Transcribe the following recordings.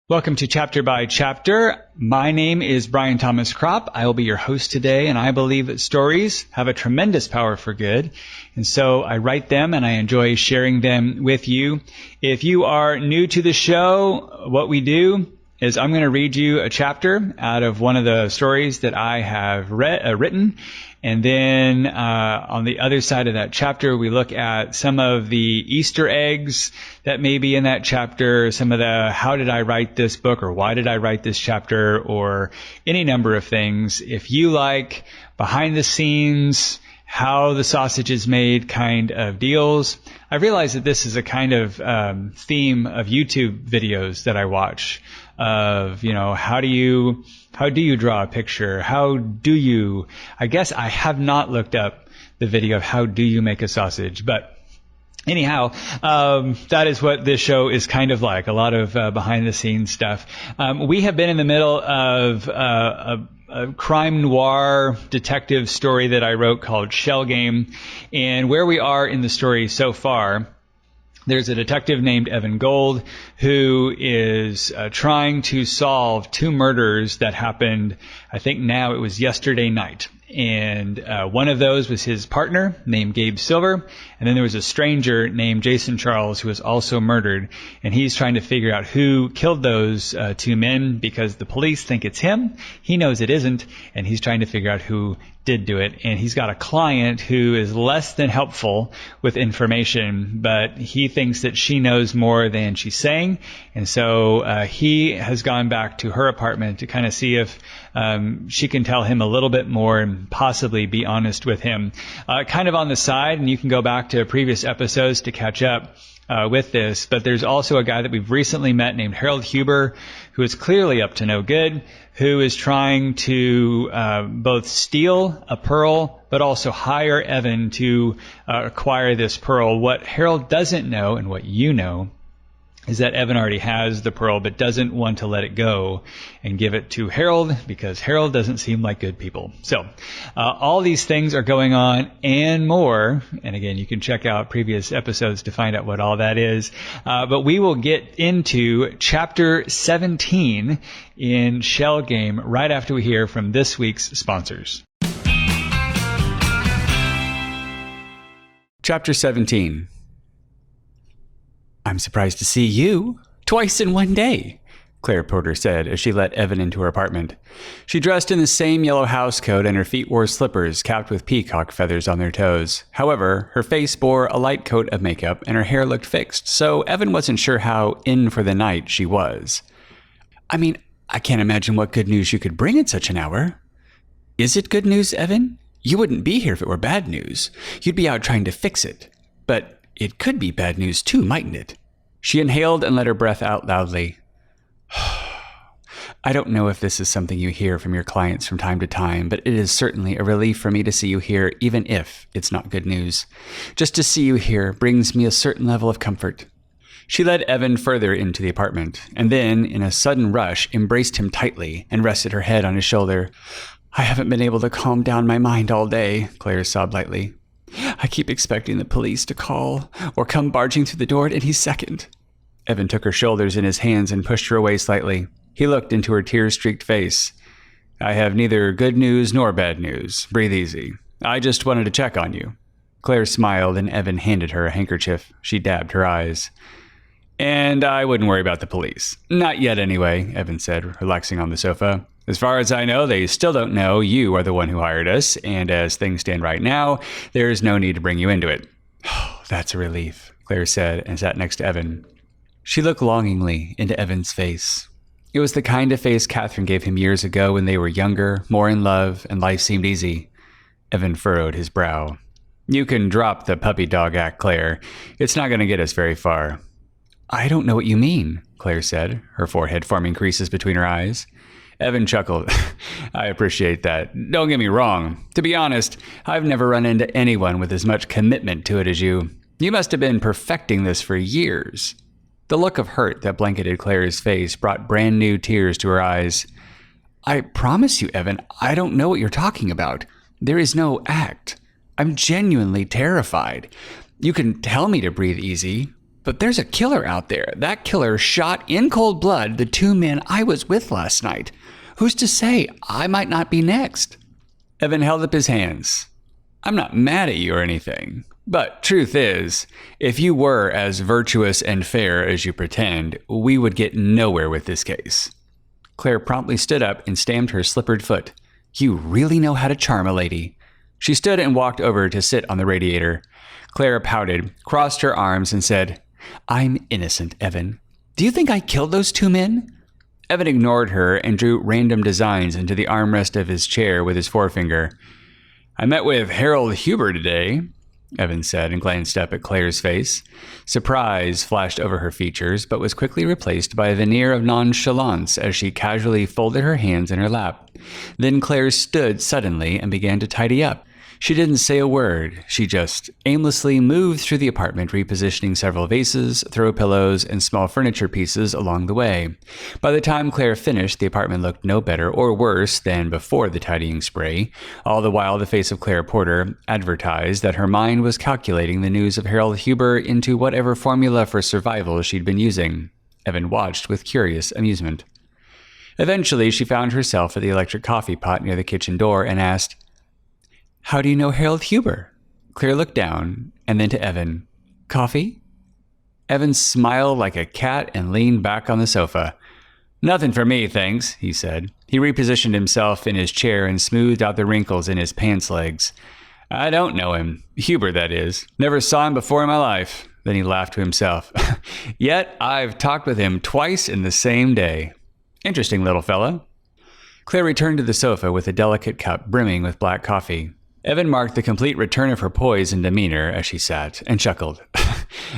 Welcome to Chapter by Chapter. My name is Brian Thomas Kropp. I will be your host today, and I believe that stories have a tremendous power for good. And so I write them, and I enjoy sharing them with you. If you are new to the show, what we do is I'm going to read you a chapter out of one of the stories that I have written. And then on the other side of that chapter, we look at some of the Easter eggs that may be in that chapter, some of the how did I write this book or why did I write this chapter or any number of things. If you like behind the scenes, how the sausage is made kind of deals, I realize that this is a kind of theme of YouTube videos that I watch of, how do you draw a picture? I guess I have not looked up the video of how do you make a sausage, but anyhow, that is what this show is kind of like, a lot of behind the scenes stuff. We have been in the middle of a crime noir detective story that I wrote called Shell Game. And where we are in the story so far, there's a detective named Evan Gold who is trying to solve two murders that happened, I think now it was yesterday night. And one of those was his partner named Gabe Silver. And then there was a stranger named Jason Charles who was also murdered. And he's trying to figure out who killed those two men because the police think it's him. He knows it isn't. And he's trying to figure out who did do it. And he's got a client who is less than helpful with information, but he thinks that she knows more than she's saying. And so he has gone back to her apartment to kind of see if she can tell him a little bit more and possibly be honest with him. Kind of on the side, and you can go back to previous episodes to catch up with this, but there's also a guy that we've recently met named Harold Huber, who is clearly up to no good, who is trying to both steal a pearl, but also hire Evan to acquire this pearl. What Harold doesn't know, and what you know, is that Evan already has the pearl, but doesn't want to let it go and give it to Harold because Harold doesn't seem like good people. So all these things are going on and more. And again, you can check out previous episodes to find out what all that is. But we will get into Chapter 17 in Shell Game right after we hear from this week's sponsors. Chapter 17. "I'm surprised to see you twice in one day," Claire Porter said as she let Evan into her apartment. She dressed in the same yellow housecoat and her feet wore slippers capped with peacock feathers on their toes. However, her face bore a light coat of makeup and her hair looked fixed, so Evan wasn't sure how in for the night she was. "I mean, I can't imagine what good news you could bring at such an hour." "Is it good news, Evan? You wouldn't be here if it were bad news. You'd be out trying to fix it. But it could be bad news too, mightn't it?" She inhaled and let her breath out loudly. "I don't know if this is something you hear from your clients from time to time, but it is certainly a relief for me to see you here, even if it's not good news. Just to see you here brings me a certain level of comfort." She led Evan further into the apartment, and then, in a sudden rush, embraced him tightly and rested her head on his shoulder. "I haven't been able to calm down my mind all day," Claire sobbed lightly. "I keep expecting the police to call or come barging through the door at any second." Evan took her shoulders in his hands and pushed her away slightly. He looked into her tear-streaked face. "I have neither good news nor bad news. Breathe easy. I just wanted to check on you." Claire smiled and Evan handed her a handkerchief. She dabbed her eyes. "And I wouldn't worry about the police. Not yet anyway," Evan said, relaxing on the sofa. "As far as I know, they still don't know you are the one who hired us, and as things stand right now, there is no need to bring you into it." "Oh, that's a relief," Claire said and sat next to Evan. She looked longingly into Evan's face. It was the kind of face Catherine gave him years ago when they were younger, more in love, and life seemed easy. Evan furrowed his brow. "You can drop the puppy dog act, Claire. It's not going to get us very far." "I don't know what you mean," Claire said, her forehead forming creases between her eyes. Evan chuckled. "I appreciate that. Don't get me wrong. To be honest, I've never run into anyone with as much commitment to it as you. You must have been perfecting this for years." The look of hurt that blanketed Claire's face brought brand new tears to her eyes. "I promise you, Evan, I don't know what you're talking about. There is no act. I'm genuinely terrified. You can tell me to breathe easy, But there's a killer out there. That killer shot in cold blood the 2 men I was with last night. Who's to say I might not be next? Evan held up his hands. I'm not mad at you or anything. But truth is, if you were as virtuous and fair as you pretend, we would get nowhere with this case. Claire promptly stood up and stamped her slippered foot. You really know how to charm a lady. She stood and walked over to sit on the radiator. Claire pouted, crossed her arms, and said, I'm innocent, Evan. Do you think I killed those 2 men? Evan ignored her and drew random designs into the armrest of his chair with his forefinger. I met with Harold Huber today, Evan said and glanced up at Claire's face. Surprise flashed over her features, but was quickly replaced by a veneer of nonchalance as she casually folded her hands in her lap. Then Claire stood suddenly and began to tidy up. She didn't say a word. She just aimlessly moved through the apartment, repositioning several vases, throw pillows, and small furniture pieces along the way. By the time Claire finished, the apartment looked no better or worse than before the tidying spree. All the while, the face of Claire Porter advertised that her mind was calculating the news of Harold Huber into whatever formula for survival she'd been using. Evan watched with curious amusement. Eventually, she found herself at the electric coffee pot near the kitchen door and asked, How do you know Harold Huber? Claire looked down and then to Evan. Coffee? Evan smiled like a cat and leaned back on the sofa. Nothing for me, thanks, he said. He repositioned himself in his chair and smoothed out the wrinkles in his pants legs. I don't know him. Huber, that is. Never saw him before in my life. Then he laughed to himself. Yet I've talked with him twice in the same day. Interesting little fella. Claire returned to the sofa with a delicate cup brimming with black coffee. Evan marked the complete return of her poise and demeanor as she sat, and chuckled.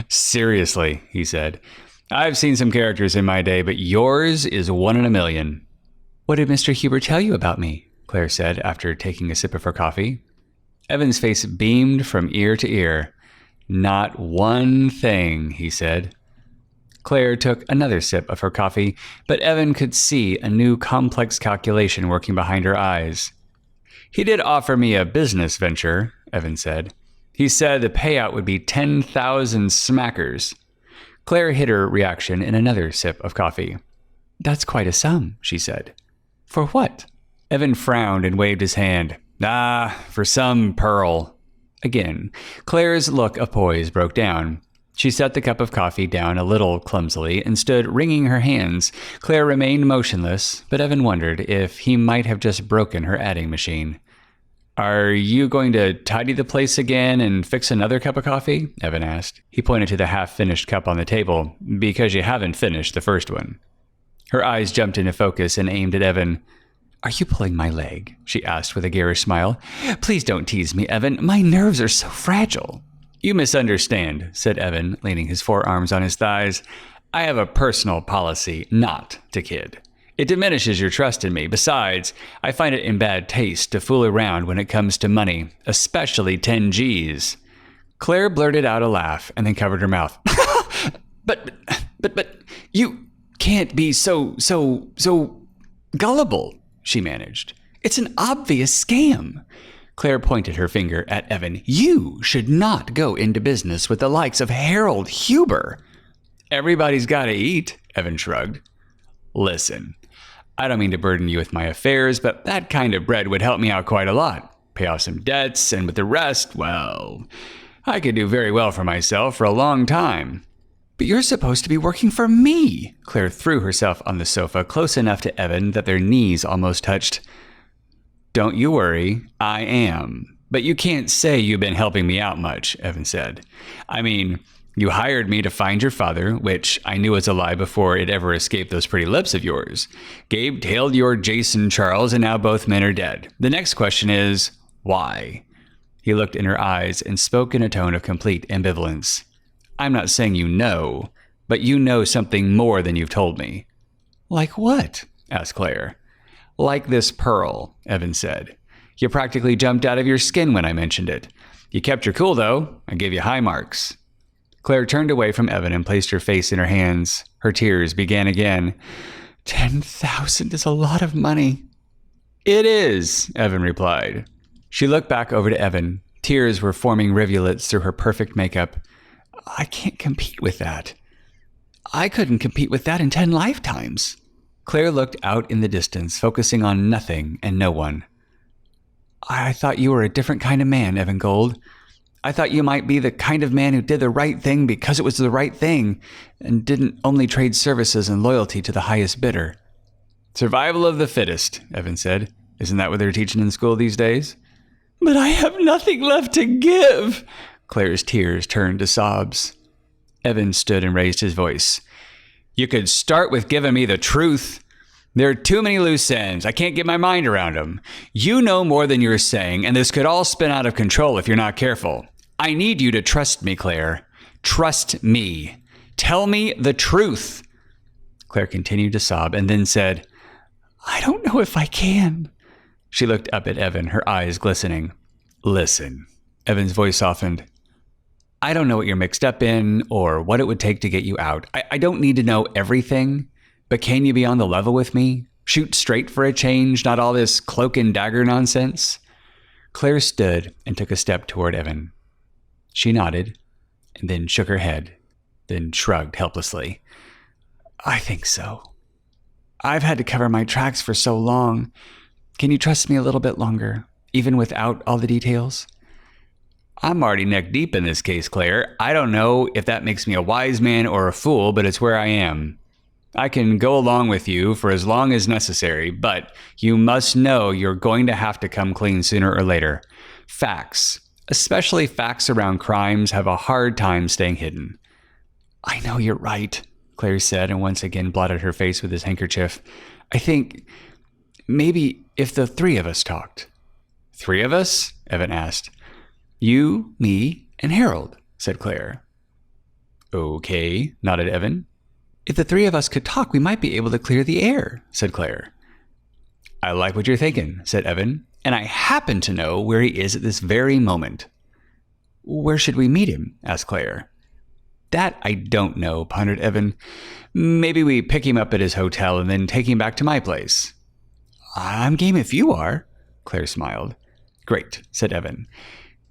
Seriously, he said. I've seen some characters in my day, but yours is 1 in a million. What did Mr. Huber tell you about me? Claire said after taking a sip of her coffee. Evan's face beamed from ear to ear. Not one thing, he said. Claire took another sip of her coffee, but Evan could see a new complex calculation working behind her eyes. He did offer me a business venture, Evan said. He said the payout would be 10,000 smackers. Claire hid her reaction in another sip of coffee. That's quite a sum, she said. For what? Evan frowned and waved his hand. For some pearl. Again, Claire's look of poise broke down. She set the cup of coffee down a little clumsily and stood wringing her hands. Claire remained motionless, but Evan wondered if he might have just broken her adding machine. Are you going to tidy the place again and fix another cup of coffee? Evan asked. He pointed to the half-finished cup on the table. Because you haven't finished the first one. Her eyes jumped into focus and aimed at Evan. Are you pulling my leg? She asked with a garish smile. Please don't tease me, Evan. My nerves are so fragile. You misunderstand, said Evan, leaning his forearms on his thighs. I have a personal policy not to kid. It diminishes your trust in me. Besides, I find it in bad taste to fool around when it comes to money, especially 10 G's. Claire blurted out a laugh and then covered her mouth. But you can't be so gullible, she managed. It's an obvious scam. Claire pointed her finger at Evan. You should not go into business with the likes of Harold Huber. Everybody's got to eat, Evan shrugged. Listen, I don't mean to burden you with my affairs, but that kind of bread would help me out quite a lot. Pay off some debts, and with the rest, well, I could do very well for myself for a long time. But you're supposed to be working for me. Claire threw herself on the sofa close enough to Evan that their knees almost touched. Don't you worry, I am. But you can't say you've been helping me out much, Evan said. I mean, you hired me to find your father, which I knew was a lie before it ever escaped those pretty lips of yours. Gabe tailed your Jason Charles, and now both men are dead. The next question is, why? He looked in her eyes and spoke in a tone of complete ambivalence. I'm not saying you know, but you know something more than you've told me. Like what? Asked Claire. Like this pearl, Evan said. You practically jumped out of your skin when I mentioned it. You kept your cool, though. I gave you high marks. Claire turned away from Evan and placed her face in her hands. Her tears began again. 10,000 is a lot of money. It is, Evan replied. She looked back over to Evan. Tears were forming rivulets through her perfect makeup. I can't compete with that. I couldn't compete with that in 10 lifetimes. Claire looked out in the distance, focusing on nothing and no one. I thought you were a different kind of man, Evan Gold. I thought you might be the kind of man who did the right thing because it was the right thing and didn't only trade services and loyalty to the highest bidder. Survival of the fittest, Evan said. Isn't that what they're teaching in school these days? But I have nothing left to give. Claire's tears turned to sobs. Evan stood and raised his voice. You could start with giving me the truth. There are too many loose ends. I can't get my mind around them. You know more than you're saying, and this could all spin out of control if you're not careful. I need you to trust me, Claire. Trust me. Tell me the truth. Claire continued to sob and then said, I don't know if I can. She looked up at Evan, her eyes glistening. Listen. Evan's voice softened. I don't know what you're mixed up in or what it would take to get you out. I don't need to know everything, but can you be on the level with me? Shoot straight for a change, not all this cloak and dagger nonsense. Claire stood and took a step toward Evan. She nodded and then shook her head, then shrugged helplessly. I think so. I've had to cover my tracks for so long. Can you trust me a little bit longer, even without all the details? I'm already neck deep in this case, Claire. I don't know if that makes me a wise man or a fool, but it's where I am. I can go along with you for as long as necessary, but you must know you're going to have to come clean sooner or later. Facts, especially facts around crimes, have a hard time staying hidden. I know you're right, Claire said, and once again blotted her face with his handkerchief. I think maybe if the three of us talked. 3 of us? Evan asked. You, me, and Harold, said Claire. Okay, nodded Evan. If the 3 of us could talk, we might be able to clear the air, said Claire. I like what you're thinking, said Evan, and I happen to know where he is at this very moment. Where should we meet him? Asked Claire. That I don't know, pondered Evan. Maybe we pick him up at his hotel and then take him back to my place. I'm game if you are, Claire smiled. Great, said Evan.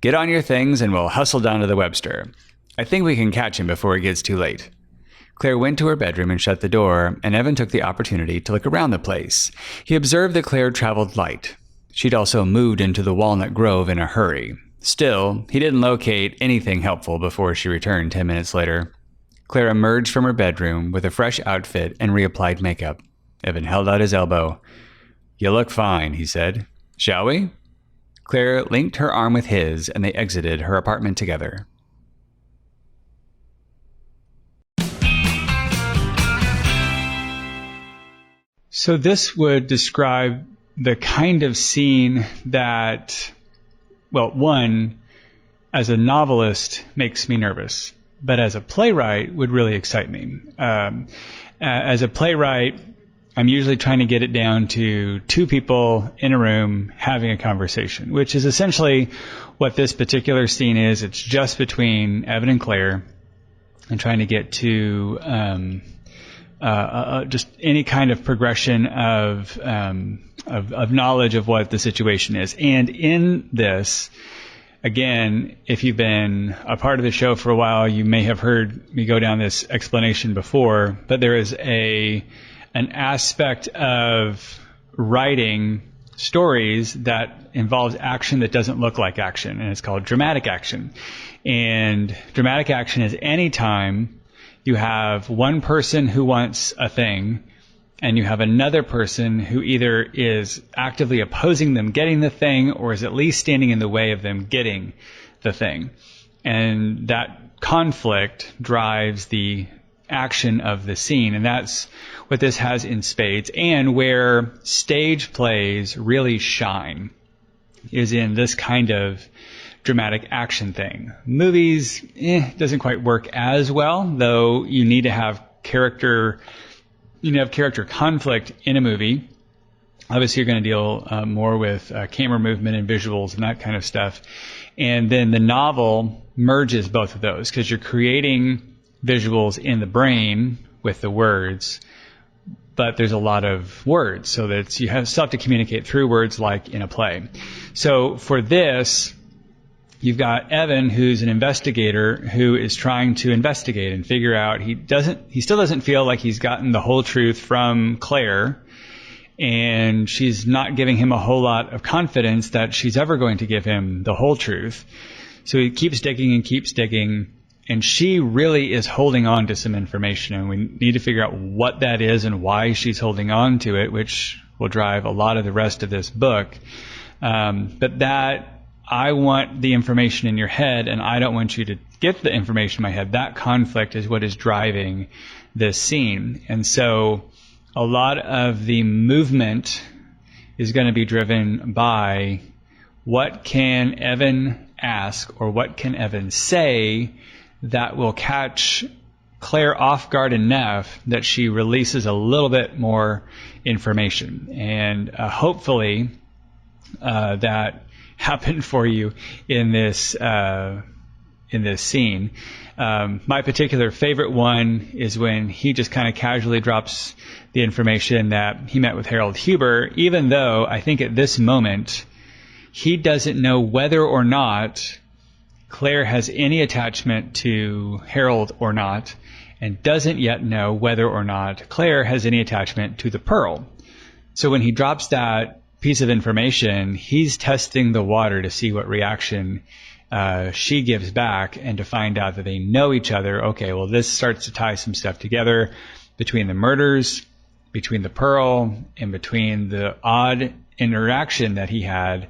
Get on your things and we'll hustle down to the Webster. I think we can catch him before it gets too late. Claire went to her bedroom and shut the door, and Evan took the opportunity to look around the place. He observed that Claire traveled light. She'd also moved into the Walnut Grove in a hurry. Still, he didn't locate anything helpful before she returned 10 minutes later. Claire emerged from her bedroom with a fresh outfit and reapplied makeup. Evan held out his elbow. You look fine, he said. Shall we? Claire linked her arm with his, and they exited her apartment together. So this would describe the kind of scene that, well, one, as a novelist, makes me nervous, but as a playwright would really excite me. As a playwright, I'm usually trying to get it down to 2 people in a room having a conversation, which is essentially what this particular scene is. It's just between Evan and Claire, and trying to get to just any kind of progression of knowledge of what the situation is. And in this, again, if you've been a part of the show for a while, you may have heard me go down this explanation before, but there is an aspect of writing stories that involves action that doesn't look like action, and it's called dramatic action. And dramatic action is any time you have one person who wants a thing, and you have another person who either is actively opposing them getting the thing or is at least standing in the way of them getting the thing. And that conflict drives the action of the scene, and that's what this has in spades. And where stage plays really shine is in this kind of dramatic action thing. Movies doesn't quite work as well, though you need to have character conflict in a movie. Obviously, you're going to deal more with camera movement and visuals and that kind of stuff. And then the novel merges both of those because you're creating visuals in the brain with the words, but there's a lot of words, so that you have stuff to communicate through words like in a play. So for this, you've got Evan, who's an investigator, who is trying to investigate and figure out. He still doesn't feel like he's gotten the whole truth from Claire, and she's not giving him a whole lot of confidence that she's ever going to give him the whole truth. So he keeps digging, and she really is holding on to some information, and we need to figure out what that is and why she's holding on to it, which will drive a lot of the rest of this book. But that, I want the information in your head, and I don't want you to get the information in my head. That conflict is what is driving this scene. And so a lot of the movement is going to be driven by what can Evan ask or what can Evan say that will catch Claire off guard enough that she releases a little bit more information. And hopefully that happened for you in this scene. My particular favorite one is when he just kind of casually drops the information that he met with Harold Huber, even though I think at this moment he doesn't know whether or not Claire has any attachment to Harold or not, and doesn't yet know whether or not Claire has any attachment to the pearl. So when he drops that piece of information, he's testing the water to see what reaction she gives back, and to find out that they know each other. Okay, well, this starts to tie some stuff together between the murders, between the pearl, and between the odd interaction that he had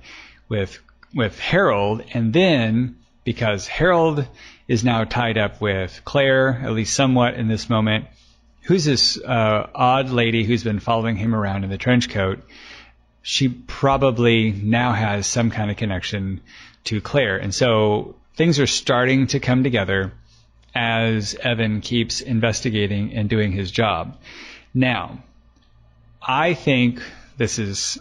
with Harold. And then, because Harold is now tied up with Claire, at least somewhat in this moment, who's this odd lady who's been following him around in the trench coat, she probably now has some kind of connection to Claire. And so things are starting to come together as Evan keeps investigating and doing his job. Now, I think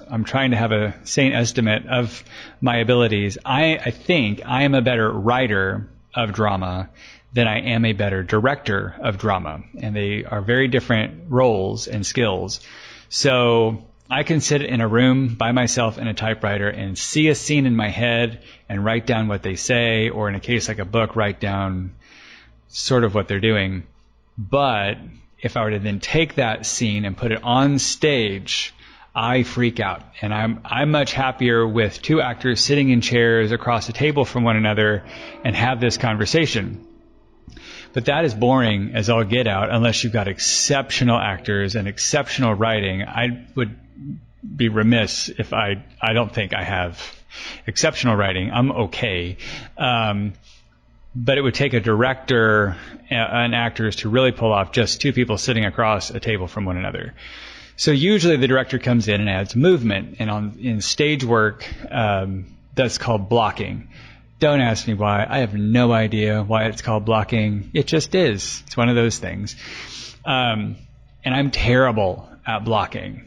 I'm trying to have a sane estimate of my abilities. I think I am a better writer of drama than I am a better director of drama. And they are very different roles and skills. So I can sit in a room by myself in a typewriter and see a scene in my head and write down what they say, or in a case like a book, write down sort of what they're doing. But if I were to then take that scene and put it on stage, I freak out. And I'm much happier with two actors sitting in chairs across a table from one another and have this conversation. But that is boring as all get out unless you've got exceptional actors and exceptional writing. I would be remiss if I don't think I have exceptional writing. I'm okay. But it would take a director and actors to really pull off just two people sitting across a table from one another. So usually the director comes in and adds movement. And in stage work, that's called blocking. Don't ask me why. I have no idea why it's called blocking. It just is. It's one of those things. And I'm terrible at blocking.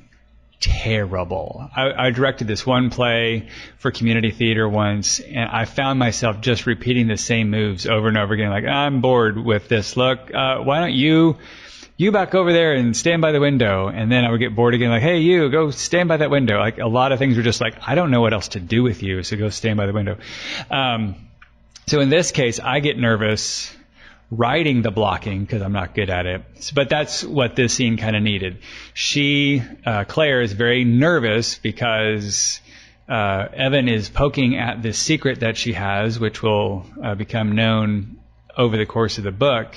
Terrible. I directed this one play for community theater once, and I found myself just repeating the same moves over and over again. Like, I'm bored with this. Look, why don't you back over there and stand by the window? And then I would get bored again. Like, hey, you go stand by that window. Like, a lot of things were just like, I don't know what else to do with you, so go stand by the window. So in this case, I get nervous writing the blocking because I'm not good at it. But that's what this scene kind of needed. Claire is very nervous because Evan is poking at this secret that she has, which will become known over the course of the book.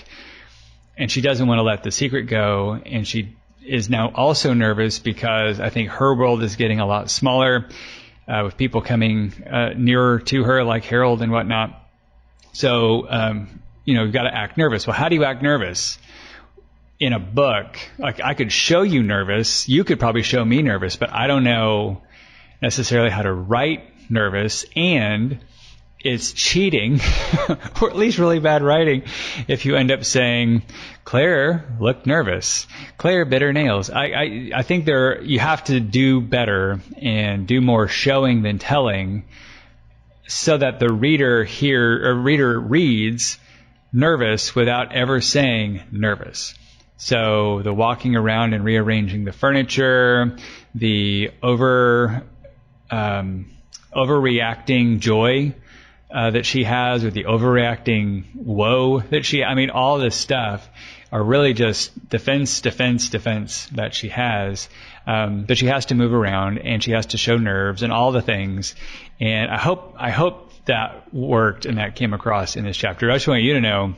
And she doesn't want to let the secret go. And she is now also nervous because I think her world is getting a lot smaller with people coming nearer to her like Harold and whatnot. So, you've got to act nervous. Well, how do you act nervous? In a book, like, I could show you nervous. You could probably show me nervous, but I don't know necessarily how to write nervous. And it's cheating, or at least really bad writing, if you end up saying, Claire looked nervous. Claire bit her nails. I think you have to do better and do more showing than telling, so that the reader reads nervous without ever saying nervous. So the walking around and rearranging the furniture, the overreacting joy that she has, or the overreacting woe that all this stuff are really just defense that she has. But she has to move around, and she has to show nerves and all the things. And I hope that worked and that came across in this chapter. I just want you to know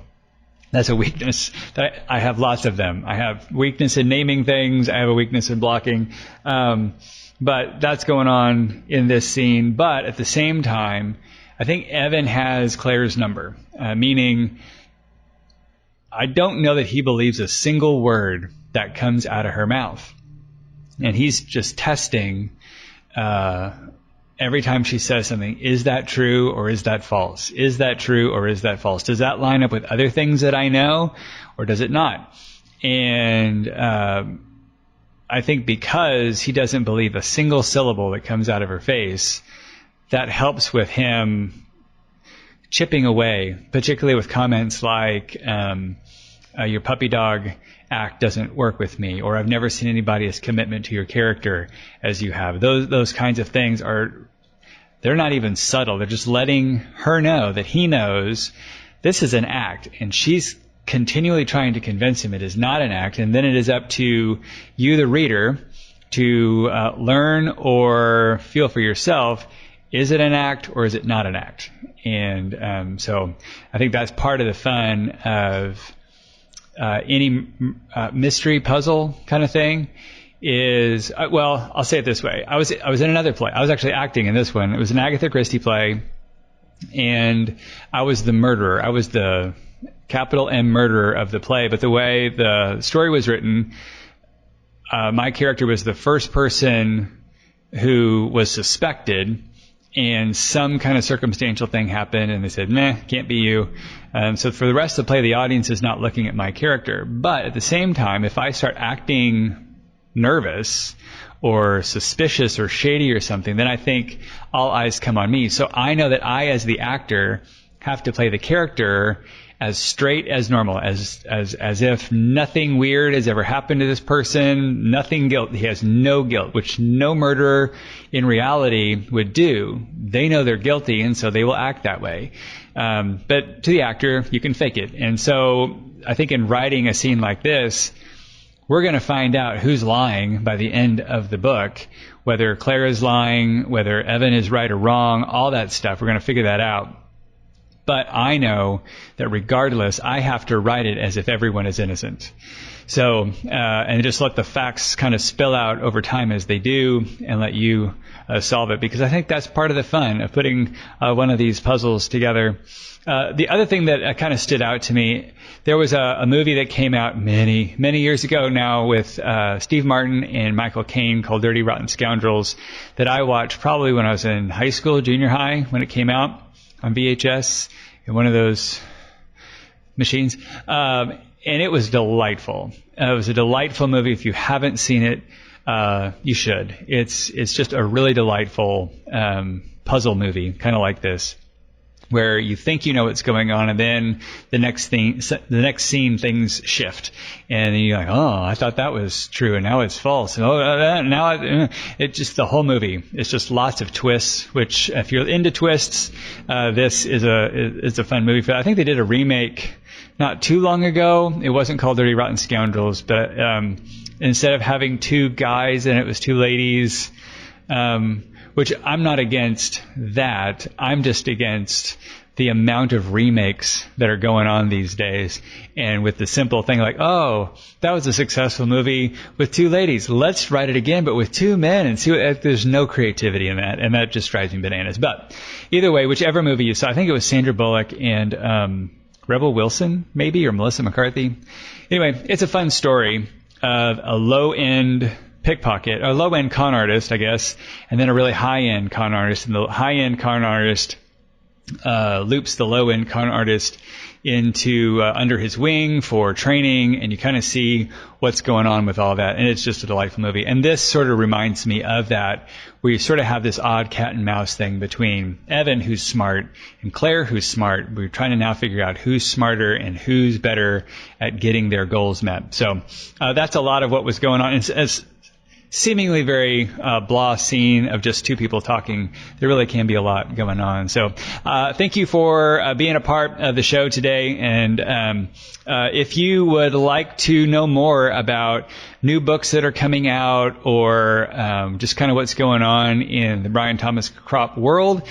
that's a weakness that I have lots of them. I have weakness in naming things. I have a weakness in blocking. But that's going on in this scene. But at the same time, I think Evan has Claire's number, meaning I don't know that he believes a single word that comes out of her mouth. And he's just testing every time she says something. Is that true or is that false? Is that true or is that false? Does that line up with other things that I know, or does it not? And I think because he doesn't believe a single syllable that comes out of her face, that helps with him chipping away, particularly with comments like, your puppy dog act doesn't work with me, or I've never seen anybody as commitment to your character as you have. Those kinds of things they're not even subtle. They're just letting her know that he knows this is an act, and she's continually trying to convince him it is not an act. And then it is up to you, the reader, to learn or feel for yourself, is it an act or is it not an act? And so I think that's part of the fun of any mystery puzzle kind of thing is, well, I'll say it this way. I was in another play. I was actually acting in this one. It was an Agatha Christie play, and I was the murderer. I was the capital M murderer of the play. But the way the story was written, my character was the first person who was suspected, and some kind of circumstantial thing happened, and they said, meh, can't be you. So for the rest of the play, the audience is not looking at my character. But at the same time, if I start acting nervous or suspicious or shady or something, then I think all eyes come on me. So I know that I, as the actor, have to play the character as straight as normal, as if nothing weird has ever happened to this person, nothing guilt. He has no guilt, which no murderer in reality would do. They know they're guilty, and so they will act that way. But to the actor, you can fake it. And so I think in writing a scene like this, we're going to find out who's lying by the end of the book, whether Claire is lying, whether Evan is right or wrong, all that stuff. We're going to figure that out. But I know that regardless, I have to write it as if everyone is innocent. So, and just let the facts kind of spill out over time as they do, and let you solve it, because I think that's part of the fun of putting one of these puzzles together. The other thing that kind of stood out to me, there was a movie that came out many, many years ago now with Steve Martin and Michael Caine called Dirty Rotten Scoundrels that I watched probably when I was in high school, junior high, when it came out on VHS in one of those machines. And it was delightful. It was a delightful movie. If you haven't seen it, you should. It's just a really delightful puzzle movie, kind of like this, where you think you know what's going on, and then the next scene, things shift, and then you're like, oh, I thought that was true, and now it's false. It's just the whole movie. It's just lots of twists. Which, if you're into twists, this is a fun movie. I think they did a remake not too long ago. It wasn't called Dirty Rotten Scoundrels, but instead of having two guys and it was two ladies. Which I'm not against that. I'm just against the amount of remakes that are going on these days. And with the simple thing like, oh, that was a successful movie with two ladies. Let's write it again, but with two men, and see what, there's no creativity in that. And that just drives me bananas. But either way, whichever movie you saw, I think it was Sandra Bullock and Rebel Wilson, maybe, or Melissa McCarthy. Anyway, it's a fun story of a low-end pickpocket, a low-end con artist, I guess, and then a really high-end con artist. And the high-end con artist loops the low-end con artist into under his wing for training, and you kind of see what's going on with all that. And it's just a delightful movie. And this sort of reminds me of that, where you sort of have this odd cat and mouse thing between Evan, who's smart, and Claire, who's smart. We're trying to now figure out who's smarter and who's better at getting their goals met. So that's a lot of what was going on. As seemingly very blah scene of just two people talking, there really can be a lot going on. So thank you for being a part of the show today. And if you would like to know more about new books that are coming out, or just kind of what's going on in the Brian Thomas Kropp world,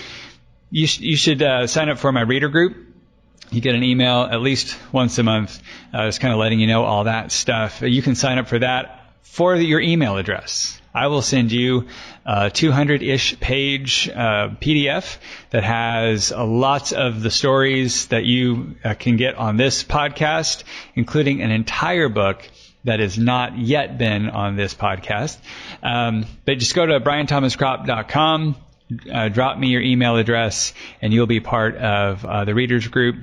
you should sign up for my reader group. You get an email at least once a month, just kind of letting you know all that stuff. You can sign up for that for your email address. I will send you a 200-ish page PDF that has lots of the stories that you can get on this podcast, including an entire book that has not yet been on this podcast. But just go to brianthomaskropp.com, drop me your email address, and you'll be part of the readers group.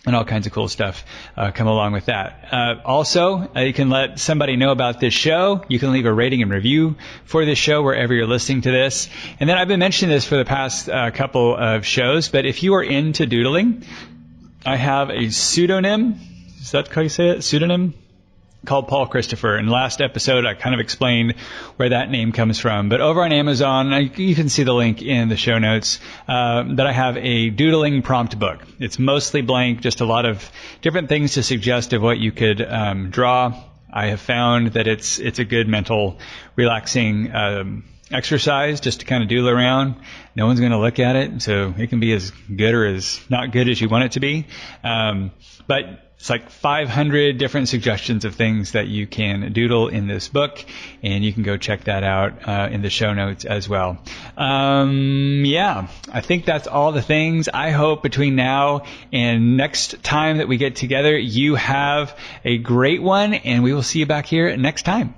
And all kinds of cool stuff come along with that. Also, you can let somebody know about this show. You can leave a rating and review for this show wherever you're listening to this. And then I've been mentioning this for the past couple of shows, but if you are into doodling, I have a pseudonym. Is that how you say it? Pseudonym? Called Paul Christopher. In the last episode, I kind of explained where that name comes from. But over on Amazon, you can see the link in the show notes, that I have a doodling prompt book. It's mostly blank, just a lot of different things to suggest of what you could draw. I have found that it's a good mental relaxing exercise just to kind of doodle around. No one's going to look at it, so it can be as good or as not good as you want it to be. But it's like 500 different suggestions of things that you can doodle in this book, and you can go check that out in the show notes as well. Yeah, I think that's all the things. I hope between now and next time that we get together, you have a great one, and we will see you back here next time.